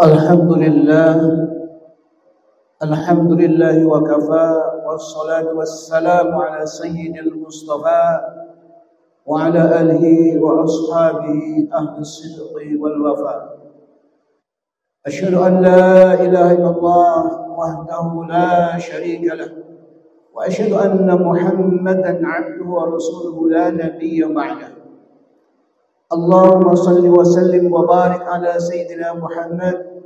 Alhamdulillah, Alhamdulillah wa kafa, wassalatu wassalamu ala sayyidil mustafa wa ala alihi wa ashabihi ahli sidqi wal wafa. Asyhadu an la ilaha illallah wahdahu la syarika lah, wa asyhadu anna Muhammadan abduhu wa rasuluhu la nabiyya ba'dah. Allahumma salli wa sallim wa barik ala Sayyidina Muhammad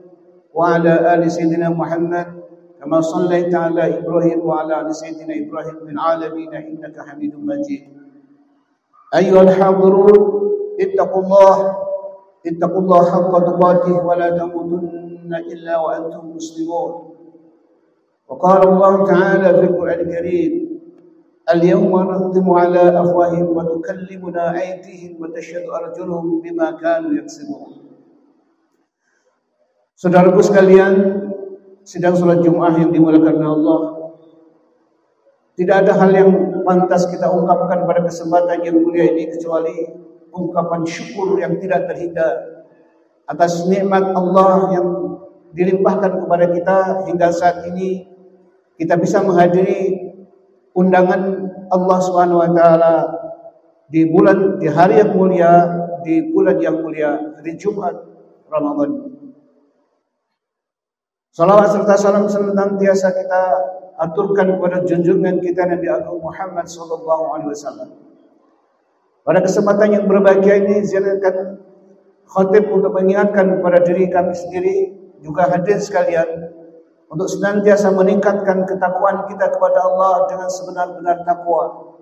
wa ala ali Sayyidina Muhammad kama sallaita ala Ibrahim wa ala ali Sayyidina Ibrahim fil alamin innaka Hamidum Majid. Ayyuhal hadirun, ittaqullah haqqa tuqatih wa la tamutunna illa wa antum muslimun. Wa qala Allah ta'ala fil Qur'anil Karim, al-yawma nakhtimu ala afwahihim wa tukallimuna aydihim wa tashhadu arjuluhum bima kanu yaksibun. Saudaraku sekalian, sidang salat Jumat yang dimuliakan oleh Allah, tidak ada hal yang pantas kita ungkapkan pada kesempatan yang mulia ini kecuali ungkapan syukur yang tidak terhingga atas nikmat Allah yang dilimpahkan kepada kita hingga saat ini kita bisa menghadiri undangan Allah Subhanahu wa taala di hari yang mulia, di bulan yang mulia, hari Jumat Ramadan. Salawat serta salam senantiasa kita aturkan kepada junjungan kita Nabi Agung Muhammad sallallahu alaihi wasallam. Pada kesempatan yang berbahagia ini, silakan khatib untuk mengingatkan kepada diri kami sendiri juga hadir sekalian untuk senantiasa meningkatkan ketakwaan kita kepada Allah dengan sebenar-benar takwa.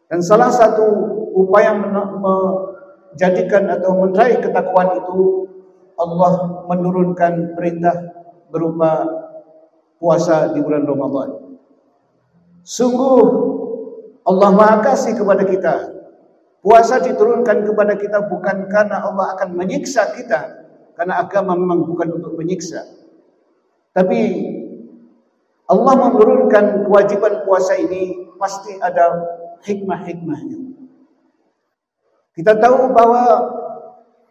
Dan salah satu upaya menjadikan atau meraih ketakwaan itu, Allah menurunkan perintah berupa puasa di bulan Ramadan. Sungguh Allah Maha Kasih kepada kita. Puasa diturunkan kepada kita bukan karena Allah akan menyiksa kita, karena agama memang bukan untuk menyiksa. Tapi Allah menurunkan kewajiban puasa ini pasti ada hikmah-hikmahnya. Kita tahu bahwa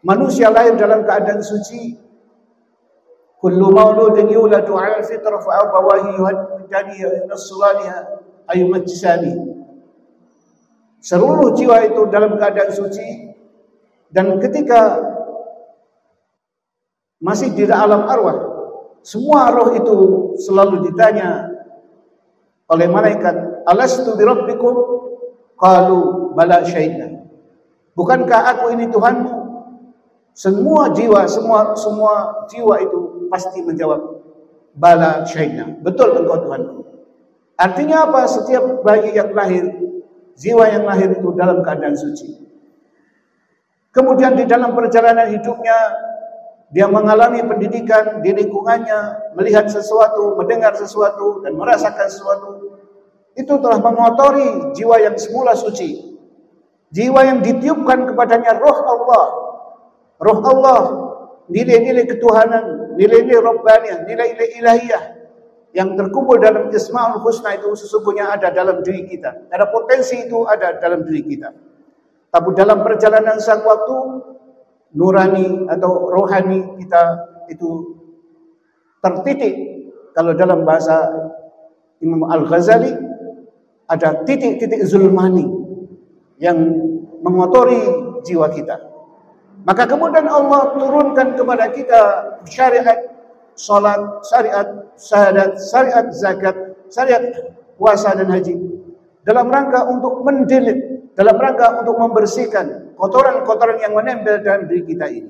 manusia lahir dalam keadaan suci. Kullu mauludin yuladu 'ala al-fitrah fa abawahi yuhaddani nasraniha ayumajjisani. Seluruh jiwa itu dalam keadaan suci, dan ketika masih di alam arwah, semua roh itu selalu ditanya oleh malaikat, alastu birabbikum? Qalu bala syahidna. Bukankah aku ini Tuhanmu? Semua jiwa itu pasti menjawab, bala syahidna. Betul engkau Tuhanku. Artinya apa? Setiap bayi yang lahir, jiwa yang lahir itu dalam keadaan suci. Kemudian di dalam perjalanan hidupnya dia mengalami pendidikan di lingkungannya, melihat sesuatu, mendengar sesuatu, dan merasakan sesuatu. Itu telah mengotori jiwa yang semula suci. Jiwa yang ditiupkan kepadanya roh Allah. Roh Allah, nilai-nilai ketuhanan, nilai-nilai Rabbaniyah, nilai-nilai ilahiyah yang terkumpul dalam Ismaul Husna itu sesungguhnya ada dalam diri kita. Ada potensi itu ada dalam diri kita. Tapi dalam perjalanan sang waktu, nurani atau rohani kita itu tertitik. Kalau dalam bahasa Imam Al-Ghazali, ada titik-titik zulmani yang mengotori jiwa kita. Maka kemudian Allah turunkan kepada kita syariat salat, syariat syahadat, syariat zakat, syariat puasa dan haji dalam rangka untuk mendelit, dalam rangka untuk membersihkan kotoran-kotoran yang menempel dalam diri kita ini.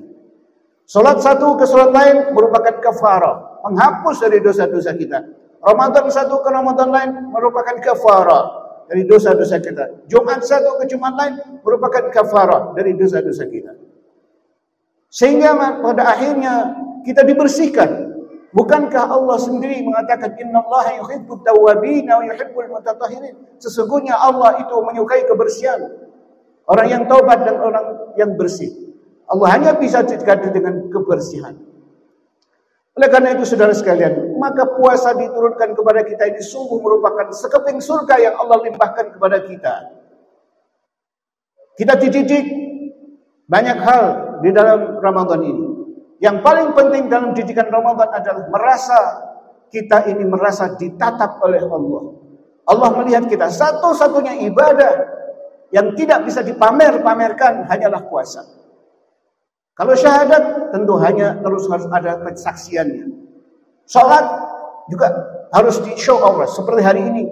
Salat satu ke salat lain merupakan kafarah, menghapus dari dosa-dosa kita. Ramadan satu ke Ramadan lain merupakan kafarah dari dosa-dosa kita. Jumat satu ke Jumat lain merupakan kafarah dari dosa-dosa kita. Sehingga pada akhirnya kita dibersihkan. Bukankah Allah sendiri mengatakan innallaha yuhibbut tawwabin wa yuhibbul mutatahhirin? Sesungguhnya Allah itu menyukai kebersihan. Orang yang taubat dan orang yang bersih. Allah hanya bisa didekati dengan kebersihan. Oleh karena itu saudara sekalian, maka puasa diturunkan kepada kita ini sungguh merupakan sekeping surga yang Allah limpahkan kepada kita. Kita dididik banyak hal di dalam Ramadan ini. Yang paling penting dalam didikan Ramadan adalah kita ini merasa ditatap oleh Allah. Allah melihat kita. Satu-satunya ibadah yang tidak bisa dipamerkan hanyalah puasa. Kalau syahadat tentu hanya harus ada kesaksiannya. Salat juga harus di show Allah seperti hari ini.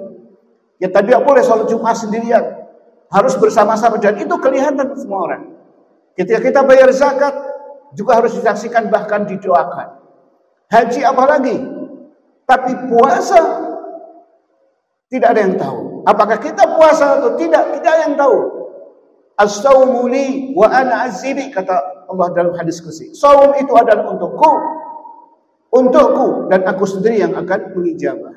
Ya tidak boleh salat Jumat sendirian. Harus bersama-sama dan itu kelihatan semua orang. Ketika kita bayar zakat juga harus disaksikan bahkan didoakan. Haji apalagi. Tapi puasa tidak ada yang tahu. Apakah kita puasa atau tidak, tidak ada yang tahu. As-sawmu li wa ana azzibi, kata Allah dalam hadis qudsi. Saum itu adalah untukku dan aku sendiri yang akan mengijabah.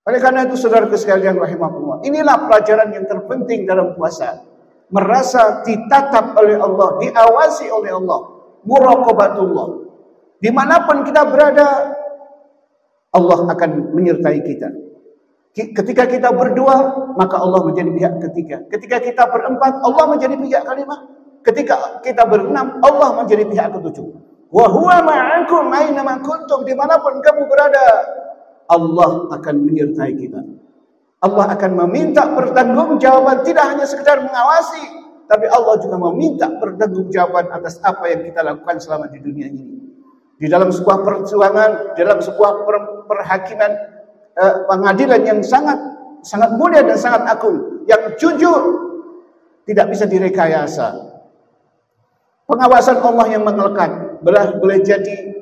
Oleh karena itu saudara sekalian rahimakumullah, inilah pelajaran yang terpenting dalam puasa. Merasa ditatap oleh Allah, diawasi oleh Allah, muraqabatullah. Dimanapun kita berada, Allah akan menyertai kita. Ketika kita berdua, maka Allah menjadi pihak ketiga. Ketika kita berempat, Allah menjadi pihak kelima. Ketika kita berenam, Allah menjadi pihak ketujuh. Wa huwa ma'akum aina ma kuntum, dimanapun kamu berada, Allah akan menyertai kita. Allah akan meminta pertanggungjawaban, tidak hanya sekedar mengawasi, tapi Allah juga meminta pertanggungjawaban atas apa yang kita lakukan selama di dunia ini. Di dalam sebuah perjuangan, dalam sebuah perhakiman, pengadilan yang sangat mulia dan sangat agung, yang jujur, tidak bisa direkayasa. Pengawasan Allah yang mengelekat, boleh jadi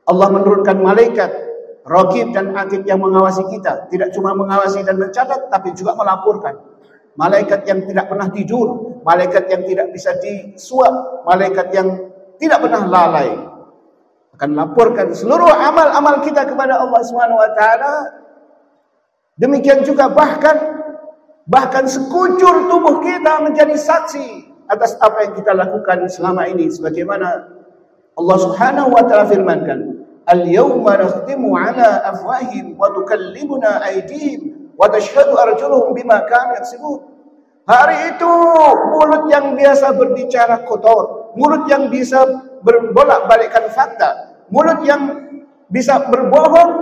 Allah menurunkan malaikat Raqib dan Atid yang mengawasi kita. Tidak cuma mengawasi dan mencatat, tapi juga melaporkan. Malaikat yang tidak pernah tidur, malaikat yang tidak bisa disuap, malaikat yang tidak pernah lalai, akan laporkan seluruh amal-amal kita kepada Allah Subhanahu wa taala. Demikian juga bahkan sekujur tubuh kita menjadi saksi atas apa yang kita lakukan selama ini, sebagaimana Allah Subhanahu wa taala firmankan, "Al-yawma nakhtimu 'ala afwahihim wa tukallimuna aydihim wa tashhadu arjuluhum bima kanu yaksibun." Hari itu mulut yang biasa berbicara kotor, mulut yang bisa berbolak-balikkan fakta, mulut yang bisa berbohong,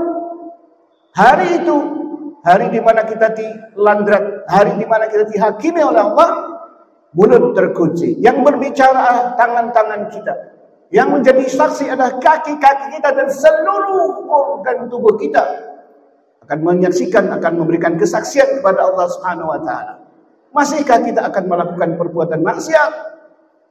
hari itu, hari di mana kita dilandrat, hari di mana kita dihakimi oleh Allah, mulut terkunci. Yang berbicara tangan-tangan kita, yang menjadi saksi adalah kaki-kaki kita dan seluruh organ tubuh kita akan menyaksikan, akan memberikan kesaksian kepada Allah Subhanahu wa taala. Masihkah kita akan melakukan perbuatan maksiat?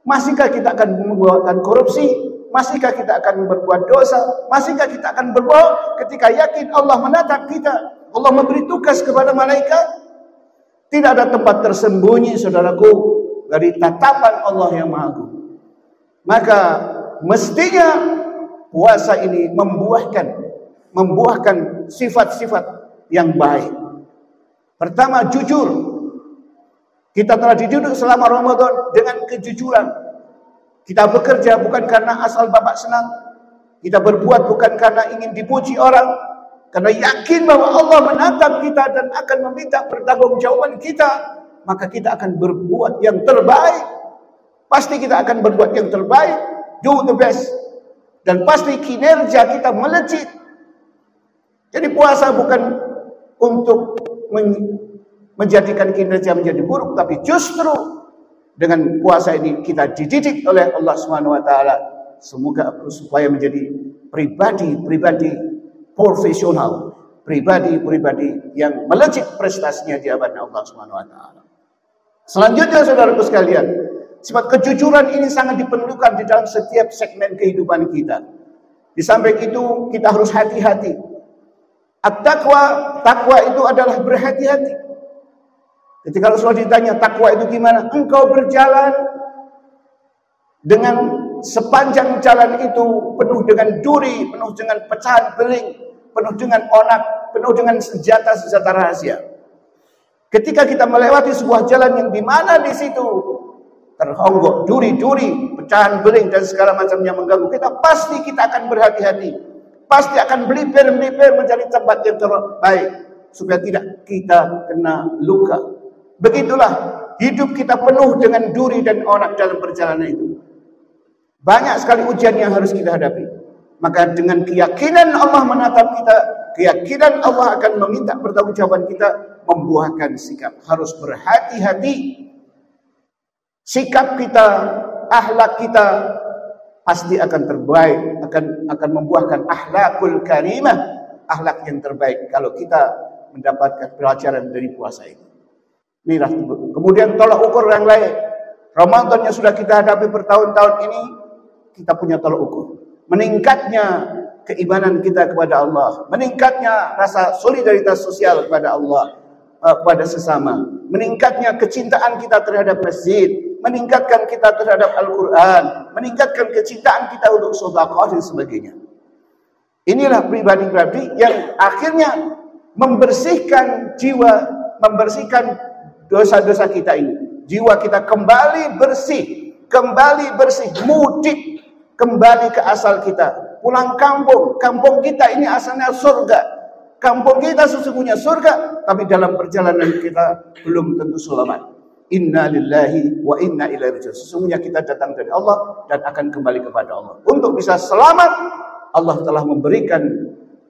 Masihkah kita akan membuat korupsi? Masihkah kita akan berbuat dosa? Masihkah kita akan berbohong ketika yakin Allah menatap kita? Allah memberi tugas kepada malaikat. Tidak ada tempat tersembunyi, saudaraku, dari tatapan Allah yang Maha Agung. Maka mestinya puasa ini membuahkan sifat-sifat yang baik. Pertama, jujur. Kita telah dididik selama Ramadan dengan kejujuran. Kita bekerja bukan karena asal bapak senang. Kita berbuat bukan karena ingin dipuji orang, karena yakin bahwa Allah menatap kita dan akan meminta pertanggungjawaban kita. Maka kita akan berbuat yang terbaik. Pasti kita akan berbuat yang terbaik. Do the best. Dan pasti kinerja kita melejit. Jadi puasa bukan untuk menjadikan kinerja menjadi buruk, tapi justru dengan puasa ini kita dididik oleh Allah Subhanahu wa taala semoga supaya menjadi pribadi profesional, pribadi yang melejit prestasinya di hadapan Allah Subhanahu wa taala. Selanjutnya saudaraku sekalian, sifat kejujuran ini sangat diperlukan di dalam setiap segmen kehidupan kita. Di samping itu kita harus hati-hati. Takwa itu adalah berhati-hati. Ketika Rasulullah ditanya takwa itu gimana? Engkau berjalan dengan sepanjang jalan itu penuh dengan duri, penuh dengan pecahan beling, penuh dengan onak, penuh dengan senjata-senjata rahasia. Ketika kita melewati sebuah jalan yang di mana di situ terhonggok duri-duri, pecahan beling dan segala macamnya mengganggu kita, pasti kita akan berhati-hati. Pasti akan melipir mencari tempat yang terbaik supaya tidak kita kena luka. Begitulah hidup kita penuh dengan duri dan onak dalam perjalanan itu. Banyak sekali ujian yang harus kita hadapi. Maka dengan keyakinan Allah menatap kita, keyakinan Allah akan meminta pertanggungjawaban kita, membuahkan sikap. Harus berhati-hati. Sikap kita, akhlak kita pasti akan terbaik, akan membuahkan akhlakul karimah, akhlak yang terbaik kalau kita mendapatkan pelajaran dari puasa ini. Kemudian tolak ukur yang lain. Ramadan yang sudah kita hadapi bertahun-tahun ini, kita punya tolak ukur. Meningkatnya keimanan kita kepada Allah, meningkatnya rasa solidaritas sosial kepada Allah, kepada sesama, meningkatnya kecintaan kita terhadap masjid, meningkatkan kita terhadap Al-Quran, meningkatkan kecintaan kita untuk sedekah dan sebagainya. Inilah pribadi-pribadi yang akhirnya membersihkan jiwa, membersihkan dosa-dosa kita ini. Jiwa kita kembali bersih, mudik kembali ke asal kita, pulang kampung. Kampung kita ini asalnya surga. Kampung kita sesungguhnya surga, tapi dalam perjalanan kita belum tentu selamat. Inna lillahi wa inna ilaihi raji'un. Sesungguhnya kita datang dari Allah dan akan kembali kepada Allah. Untuk bisa selamat, Allah telah memberikan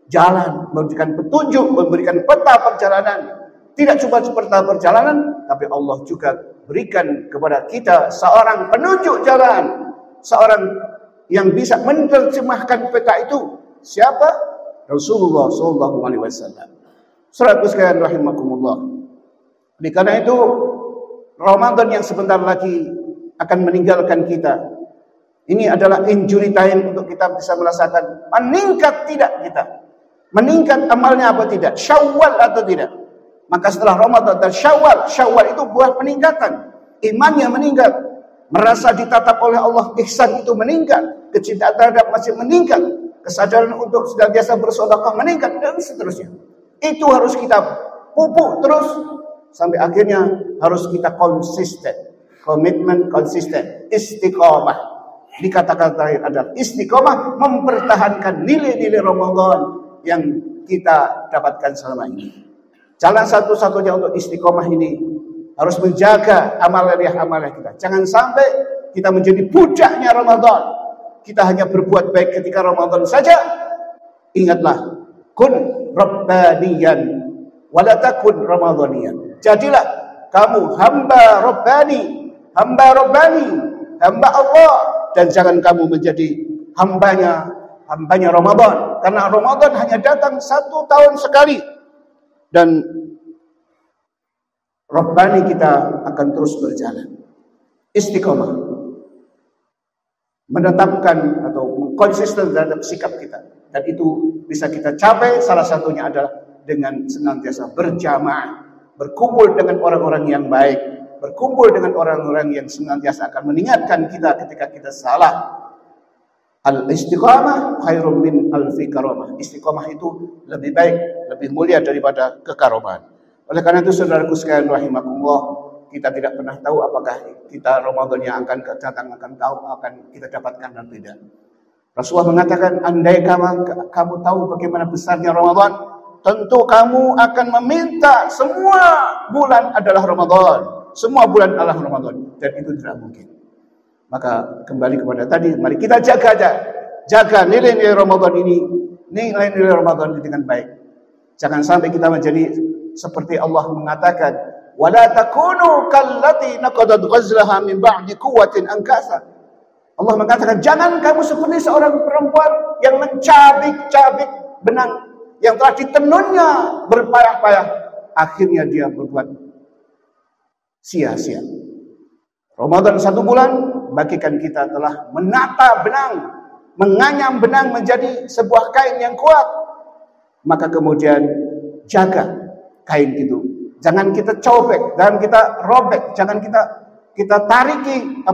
jalan, memberikan petunjuk, memberikan peta perjalanan. Tidak cuma peta perjalanan, tapi Allah juga berikan kepada kita seorang penunjuk jalan, seorang yang bisa menerjemahkan peta itu. Siapa? Rasulullah SAW. Saudaraku sekalian rahimakumullah. Oleh karena itu, Ramadan yang sebentar lagi akan meninggalkan kita, ini adalah injury time untuk kita bisa merasakan meningkat tidak kita, meningkat amalnya apa tidak, Syawal atau tidak. Maka setelah Ramadan dan Syawal itu buah peningkatan, imannya meningkat, merasa ditatap oleh Allah, ihsan itu meningkat, kecintaan terhadap masjid meningkat, kesadaran untuk senantiasa bersedekah meningkat, dan seterusnya. Itu harus kita pupuk terus sampai akhirnya harus kita konsisten, komitmen konsisten, istiqomah. Dikatakan terakhir adalah istiqomah, mempertahankan nilai-nilai Ramadan yang kita dapatkan selama ini. Jalan satu-satunya untuk istiqomah ini harus menjaga amalan kita. Jangan sampai kita menjadi budaknya Ramadan. Kita hanya berbuat baik ketika Ramadan saja. Ingatlah, kun rabbaniyan wala takun ramadhaniyan. Jadilah kamu hamba Rabbani, hamba Allah, dan jangan kamu menjadi hambanya Ramadan. Karena Ramadan hanya datang 1 tahun sekali. Dan Rabbani kita akan terus berjalan. Istiqomah. Menetapkan atau konsisten terhadap sikap kita. Dan itu bisa kita capai, salah satunya adalah dengan senantiasa berjamaah. Berkumpul dengan orang-orang yang baik. Berkumpul dengan orang-orang yang senantiasa akan mengingatkan kita ketika kita salah. Al-istiqamah khairun min alfi karamah. Istiqamah itu lebih baik, lebih mulia daripada kekaromahan. Oleh karena itu saudaraku sekalian rahimakumullah, kita tidak pernah tahu apakah kita Ramadan yang akan datang akan kita dapatkan dan tidak. Rasulullah mengatakan, andai kamu tahu bagaimana besarnya Ramadan, tentu kamu akan meminta semua bulan adalah Ramadan. Semua bulan adalah Ramadan. Dan itu tidak mungkin. Maka kembali kepada tadi, mari kita jaga nilai-nilai Ramadan ini, nilai-nilai Ramadan dengan baik. Jangan sampai kita menjadi seperti Allah mengatakan, wala takunu kallati naqadat ghazlaha min ba'di quwwatin ankasa. Allah mengatakan, jangan kamu seperti seorang perempuan yang mencabik-cabik benang yang telah ditenunnya berpayah-payah, akhirnya dia berbuat sia-sia. Ramadan 1 bulan, bagikan kita telah menata benang, menganyam benang menjadi sebuah kain yang kuat. Maka kemudian jaga kain itu. Jangan kita cobek, jangan kita robek, jangan kita tariki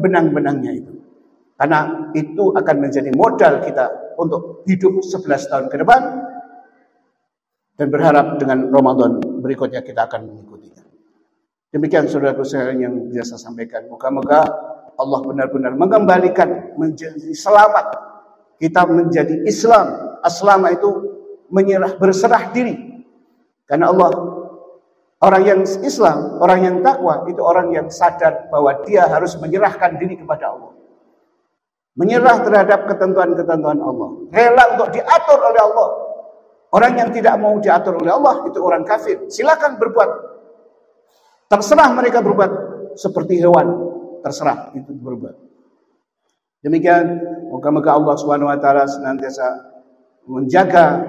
benang-benangnya itu. Karena itu akan menjadi modal kita untuk hidup 11 tahun ke depan. Dan berharap dengan Ramadan berikutnya kita akan mengikutinya. Demikian saudaraku sekalian yang biasa sampaikan. Moga-moga Allah benar-benar mengembalikan menjadi selamat. Kita menjadi Islam. Aslama itu berserah diri. Karena Allah, orang yang Islam, orang yang takwa, itu orang yang sadar bahwa dia harus menyerahkan diri kepada Allah. menyerah terhadap ketentuan-ketentuan Allah, rela untuk diatur oleh Allah. Orang yang tidak mau diatur oleh Allah itu orang kafir. Silakan berbuat, terserah mereka berbuat seperti hewan, terserah itu berbuat. Demikian, moga-moga Allah Subhanahu wa taala senantiasa menjaga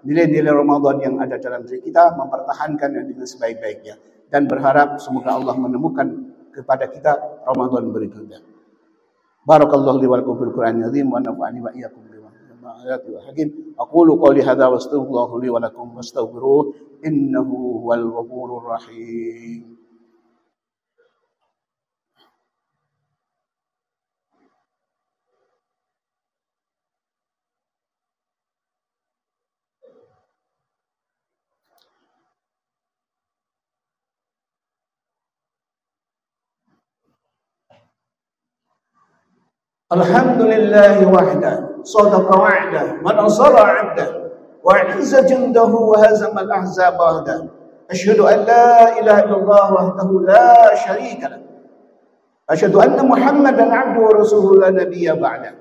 nilai-nilai Ramadan yang ada dalam diri kita, mempertahankannya dengan sebaik-baiknya, dan berharap semoga Allah menemukan kepada kita Ramadan berikutnya. Barakallahu li wa lakum fil Qur'anil azim wa nafa'ani wa iyyakum bima ayati wa hakim. Aqulu qawli hadza wa astaghfirullaha li wa lakum wastaghfiruhu innahu huwal ghafurur rahim. Alhamdulillahi wahda, sadaqa wa'da, wa nasara 'abda, wa 'azza jundahu wa hazama al-ahzaba wahda. Asyhadu an la ilaha illallah wahdahu la syarika lah. Asyhadu anna Muhammadan 'abduhu wa rasuluhu la nabiyya ba'da.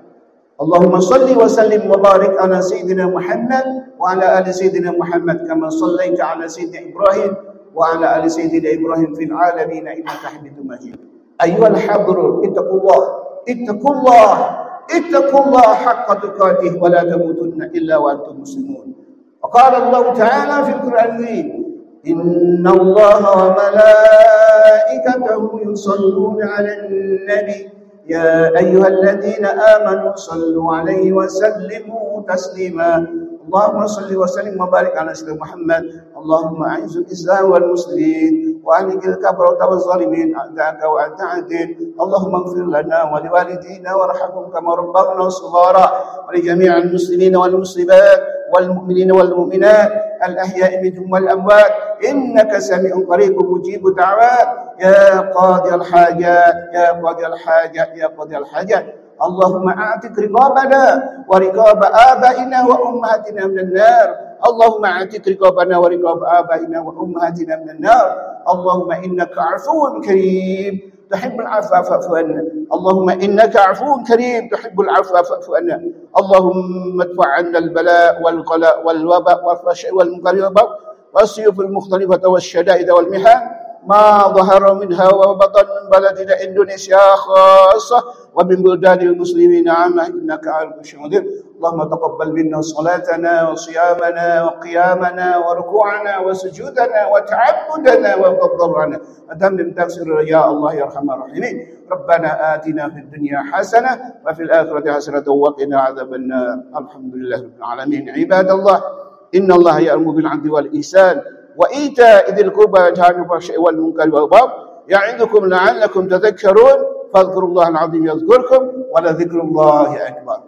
Allahumma salli wa sallim wa barik ala sayyidina Muhammad wa ala ali sayyidina Muhammad kama sallaita ala sayyidina Ibrahim wa ala ali sayyidina Ibrahim fil alamin innaka Hamidum Majid. Ayyuhal hadirun, اتقوا الله حق تقاته ولا تموتن إلا وأنتم مسلمون. وقال الله تعالى في القرآن الكريم إن الله وملائكته يصلون على النبي يا أيها الذين آمنوا صلوا عليه وسلموا تسليما. اللهم صل وسلم وبارك على سيدنا محمد. اللهم أعز الإسلام والمسلمين وأهلك الكفرة والظالمين أعداءك وأعداء الدين. اللهم اغفر لنا ولوالدينا وارحمهم كما ربونا صغارا ولجميع المسلمين والمسلمات والمؤمنين والمؤمنات الأحياء منهم والأموات إنك سميع قريب مجيب دعوات يا قاضي الحاجات يا قاضي الحاجات يا قاضي الحاجات. اللهم أعتق رقابنا ورقاب آبائنا وأمهاتنا من النار. اللهم أعتق رقابنا ورقاب آبائنا وأمهاتنا من النار. اللهم إنك عفو كريم تحب العفو فاعف عنا. اللهم إنك عفو كريم تحب العفو فاعف عنا. اللهم ادفع عنا البلاء والغلاء والوباء والفحش والمنكر والبغي والسيوف المختلفة والشدائد والمحن ما ظهر منها وبطن من بلدنا إندونيسيا خاصة ومن بلدان المسلمين عامة إنك على كل شيء قدير. اللهم تقبل منا صلاتنا وصيامنا وقيامنا وركوعنا وسجودنا وتعبدنا وتضرعنا أتمم تقصير يا الله يا أرحم الراحمين. ربنا آتنا في الدنيا حسنة وفي الآخرة حسنة وقنا عذاب النار. الحمد لله رب العالمين. عباد الله إن الله يأمر بالعدل والإحسان وإيتاء ذي القربى وينهى عن الفحشاء والمنكر والبغي يعظكم لعلكم تذكرون. فاذكروا الله العظيم يذكركم ولذكر الله أكبر.